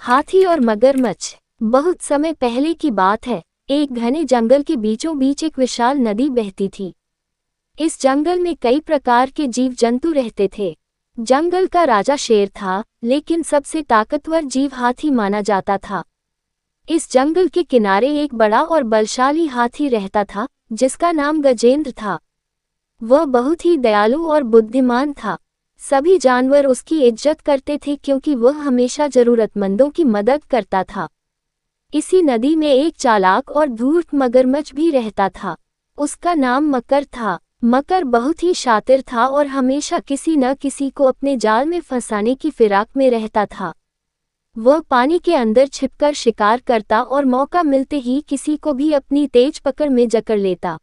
हाथी और मगरमच्छ। बहुत समय पहले की बात है। एक घने जंगल के बीचों बीच एक विशाल नदी बहती थी। इस जंगल में कई प्रकार के जीव जंतु रहते थे। जंगल का राजा शेर था, लेकिन सबसे ताकतवर जीव हाथी माना जाता था। इस जंगल के किनारे एक बड़ा और बलशाली हाथी रहता था, जिसका नाम गजेंद्र था। वह बहुत ही दयालु और बुद्धिमान था। सभी जानवर उसकी इज्जत करते थे क्योंकि वह हमेशा जरूरतमंदों की मदद करता था। इसी नदी में एक चालाक और धूर्त मगरमच्छ भी रहता था। उसका नाम मकर था। मकर बहुत ही शातिर था और हमेशा किसी न किसी को अपने जाल में फंसाने की फिराक में रहता था। वह पानी के अंदर छिपकर शिकार करता और मौका मिलते ही किसी को भी अपनी तेज पकड़ में जकड़ लेता।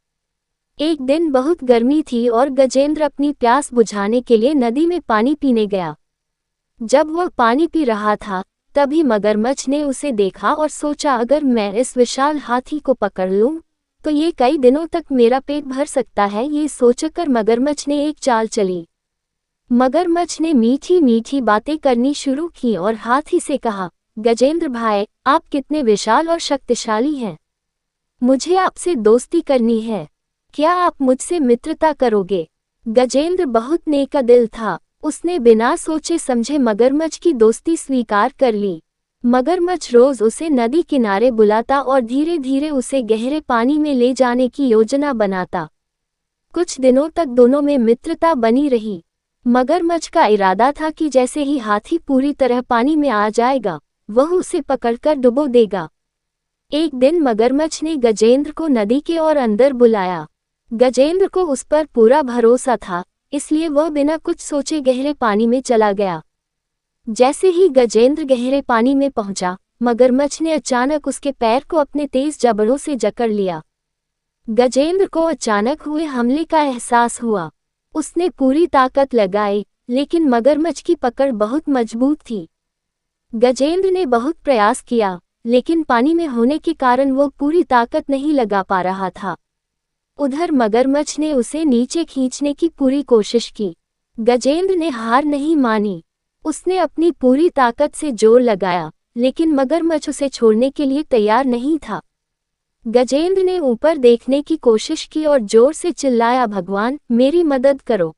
एक दिन बहुत गर्मी थी और गजेंद्र अपनी प्यास बुझाने के लिए नदी में पानी पीने गया। जब वह पानी पी रहा था, तभी मगरमच्छ ने उसे देखा और सोचा, अगर मैं इस विशाल हाथी को पकड़ लूं, तो ये कई दिनों तक मेरा पेट भर सकता है। ये सोचकर मगरमच्छ ने एक चाल चली। मगरमच्छ ने मीठी मीठी बातें करनी शुरू की और हाथी से कहा, गजेंद्र भाई, आप कितने विशाल और शक्तिशाली हैं। मुझे आपसे दोस्ती करनी है। क्या आप मुझसे मित्रता करोगे? गजेंद्र बहुत नेक दिल था। उसने बिना सोचे समझे मगरमच्छ की दोस्ती स्वीकार कर ली। मगरमच्छ रोज उसे नदी किनारे बुलाता और धीरे धीरे उसे गहरे पानी में ले जाने की योजना बनाता। कुछ दिनों तक दोनों में मित्रता बनी रही। मगरमच्छ का इरादा था कि जैसे ही हाथी पूरी तरह पानी में आ जाएगा, वह उसे पकड़कर डुबो देगा। एक दिन मगरमच्छ ने गजेंद्र को नदी के और अंदर बुलाया। गजेंद्र को उस पर पूरा भरोसा था, इसलिए वह बिना कुछ सोचे गहरे पानी में चला गया। जैसे ही गजेंद्र गहरे पानी में पहुंचा, मगरमच्छ ने अचानक उसके पैर को अपने तेज जबड़ों से जकड़ लिया। गजेंद्र को अचानक हुए हमले का एहसास हुआ। उसने पूरी ताकत लगाई, लेकिन मगरमच्छ की पकड़ बहुत मजबूत थी। गजेंद्र ने बहुत प्रयास किया, लेकिन पानी में होने के कारण वो पूरी ताकत नहीं लगा पा रहा था। उधर मगरमच्छ ने उसे नीचे खींचने की पूरी कोशिश की। गजेंद्र ने हार नहीं मानी। उसने अपनी पूरी ताकत से जोर लगाया, लेकिन मगरमच्छ उसे छोड़ने के लिए तैयार नहीं था। गजेंद्र ने ऊपर देखने की कोशिश की और जोर से चिल्लाया, भगवान, मेरी मदद करो।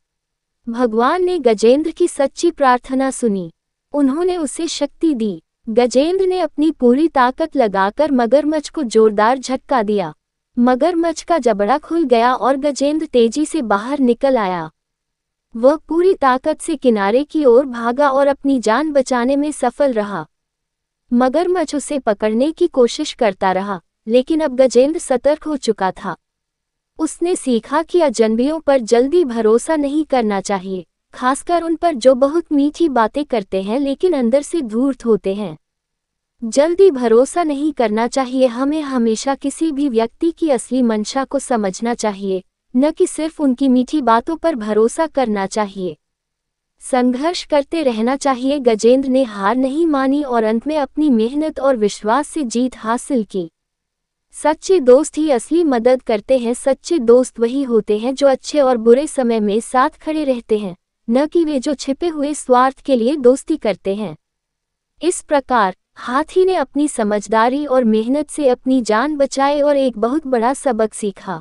भगवान ने गजेंद्र की सच्ची प्रार्थना सुनी। उन्होंने उसे शक्ति दी। गजेंद्र ने अपनी पूरी ताकत लगाकर मगरमच्छ को जोरदार झटका दिया। मगरमच्छ का जबड़ा खुल गया और गजेंद्र तेजी से बाहर निकल आया। वह पूरी ताकत से किनारे की ओर भागा और अपनी जान बचाने में सफल रहा। मगरमच्छ उसे पकड़ने की कोशिश करता रहा, लेकिन अब गजेंद्र सतर्क हो चुका था। उसने सीखा कि अजनबियों पर जल्दी भरोसा नहीं करना चाहिए, खासकर उन पर जो बहुत मीठी बातें करते हैं लेकिन अंदर से धूर्त होते हैं। जल्दी भरोसा नहीं करना चाहिए। हमें हमेशा किसी भी व्यक्ति की असली मंशा को समझना चाहिए, न कि सिर्फ उनकी मीठी बातों पर भरोसा करना चाहिए। संघर्ष करते रहना चाहिए। गजेंद्र ने हार नहीं मानी और अंत में अपनी मेहनत और विश्वास से जीत हासिल की। सच्चे दोस्त ही असली मदद करते हैं। सच्चे दोस्त वही होते हैं जो अच्छे और बुरे समय में साथ खड़े रहते हैं, न कि वे जो छिपे हुए स्वार्थ के लिए दोस्ती करते हैं। इस प्रकार हाथी ने अपनी समझदारी और मेहनत से अपनी जान बचाई और एक बहुत बड़ा सबक सीखा।